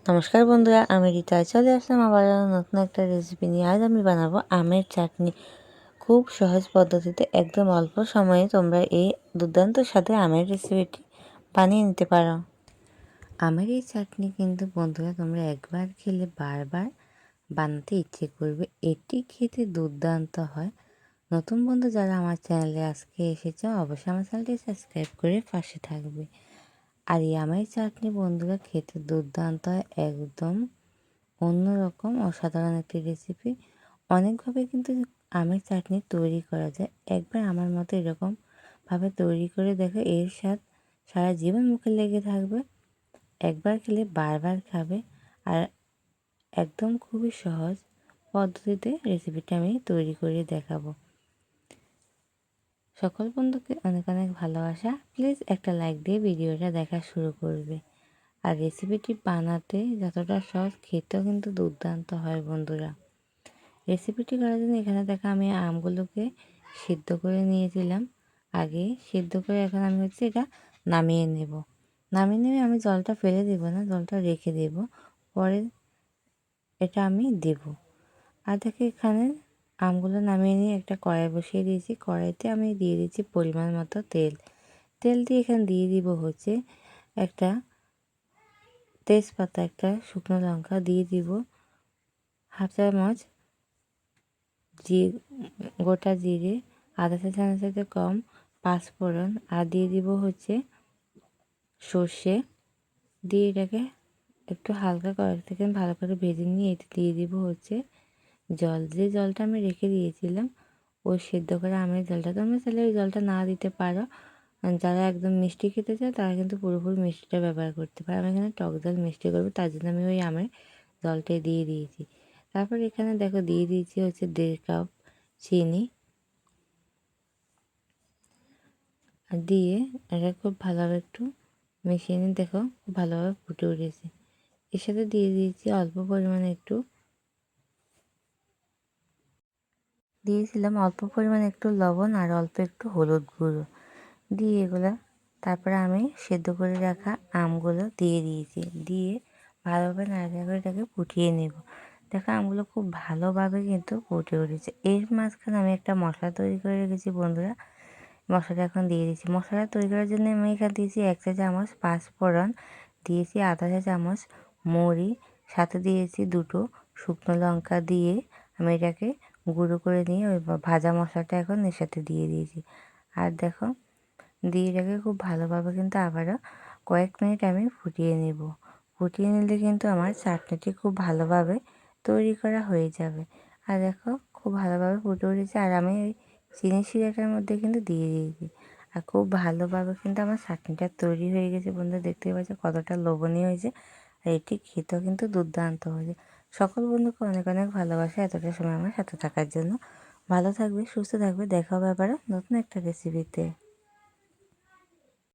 নমস্কার বন্ধুরা, আমি রীতা চলে আসলাম আবার নতুন একটা রেসিপি নিয়ে। আজ আমি বানাবো আমের চাটনি। খুব সহজ পদ্ধতিতে একদম অল্প সময়ে তোমরা এই দুর্দান্ত স্বাদের আমের রেসিপিটি বানিয়ে নিতে পারো। আমের এই চাটনি কিন্তু বন্ধুরা তোমরা একবার খেলে বারবার বানাতে ইচ্ছে করবে। এটি খেতে দুর্দান্ত হয়। নতুন বন্ধু যারা আমার চ্যানেলে আজকে এসেছে অবশ্যই আমার চ্যানেলটি সাবস্ক্রাইব করে পাশে থাকবে। আর এই আমের চাটনি বন্ধুরা খেতে দুর্দান্ত হয়, একদম অন্যরকম অসাধারণ একটি রেসিপি। অনেকভাবে কিন্তু আমের চাটনি তৈরি করা যায়। একবার আমার মতো এরকমভাবে তৈরি করে দেখো, এর স্বাদ সারা জীবন মুখে লেগে থাকবে। একবার খেলে বারবার খাবে। আর একদম খুবই সহজ পদ্ধতিতে রেসিপিটা আমি তৈরি করে দেখাবো। সকল বন্ধুকে অনেক অনেক ভালোবাসা। প্লিজ একটা লাইক দিয়ে ভিডিওটা দেখা শুরু করবে। আর রেসিপিটি বানাতে যতটা সহজ, খেতেও কিন্তু দুর্দান্ত হয় বন্ধুরা। রেসিপিটি করার জন্য এখানে দেখো আমি আমগুলোকে সিদ্ধ করে নিয়েছিলাম আগে। সিদ্ধ করে এখন আমি এটা নামিয়ে নেব। নামিয়ে নেবে আমি জলটা ফেলে দেব না, জলটা রেখে দেব, পরে এটা আমি দেব। আর দেখো এখানে আমগুলো নামিয়ে নিয়ে একটা কড়াই বসিয়ে দিয়েছি। কড়াইতে আমি দিয়ে দিচ্ছি পরিমাণ মতো তেল। তেল দিয়ে এখানে দিয়ে দিব একটা তেজপাতা, একটা শুকনো লঙ্কা দিয়ে দিব, হাফ চামচ গোটা জিরে, আধা চা চামচের কম পাঁচফোড়ন, আর দিয়ে দিব সর্ষে। দিয়ে এটাকে একটু হালকা কড়াই থেকে ভালো করে ভেজে নিয়ে এতে দিয়ে দিব জল। যে জলটা আমি রেখে দিয়েছিলাম ওই সেদ্ধ করে আমের জলটা, তোমরা চাইলে ওই জলটা না দিতে পারো। যারা একদম মিষ্টি খেতে চায় তারা কিন্তু পুরোপুরি মিষ্টিটা ব্যবহার করতে পারে। আমি এখানে টক জল মিষ্টি করবো, তার জন্য আমি ওই আমের জলটাই দিয়ে দিয়েছি। তারপর এখানে দেখো দিয়ে দিয়েছি 1.5 কাপ চিনি। আর দিয়ে এটা খুব ভালোভাবে একটু মিশিয়ে নিয়ে দেখো খুব ভালোভাবে ফুটে উঠেছে। এর সাথে দিয়ে দিয়েছি অল্প পরিমাণে একটু লবণ আর অল্প একটু হলুদ গুঁড়ো দিয়ে এগুলো তারপরে আমি সেদ্ধ করে রাখা আমগুলো দিয়ে দিয়েছি। দিয়ে ভালোভাবে নাড়াচাড়া করে এটাকে ফুটিয়ে নেব। দেখো আমগুলো খুব ভালোভাবে কিন্তু ফুটে উঠেছে। এর মাঝখানে আমি একটা মশলা তৈরি করে রেখেছি বন্ধুরা। মশলাটা এখন দিয়ে দিচ্ছি। মশলা তৈরি করার জন্য আমি এখানে দিয়েছি 1 চা চামচ পাঁচফোড়ন, দিয়েছি আধা চা চামচ মৌরি, সাথে দিয়েছি 2টো শুকনো লঙ্কা। দিয়ে আমি এটাকে গুঁড়ো করে নিয়ে ওই ভাজা মশলাটা এখন এর সাথে দিয়ে দিয়েছি। আর দেখো দিয়ে এটাকে খুব ভালোভাবে কিন্তু আবারও কয়েক মিনিট আমি ফুটিয়ে নেব। ফুটিয়ে নিলে কিন্তু আমার চাটনিটি খুব ভালোভাবে তৈরি করা হয়ে যাবে। আর দেখো খুব ভালোভাবে ফুটে উঠেছে। আর আমি ওই চিনি শিরাটার মধ্যে কিন্তু দিয়ে দিয়েছি। আর খুব ভালোভাবে কিন্তু আমার চাটনিটা তৈরি হয়ে গেছে বন্ধুরা। দেখতে পাচ্ছ কতটা লোভনীয় হয়েছে। আর এটি খেতেও কিন্তু দুর্দান্ত হয়েছে। সকল বন্ধুকে অনেক অনেক ভালোবাসা এতটা সময় আমার সাথে থাকার জন্য। ভালো থাকবে, সুস্থ থাকবে। দেখা হবে আবারও নতুন একটা রেসিপিতে।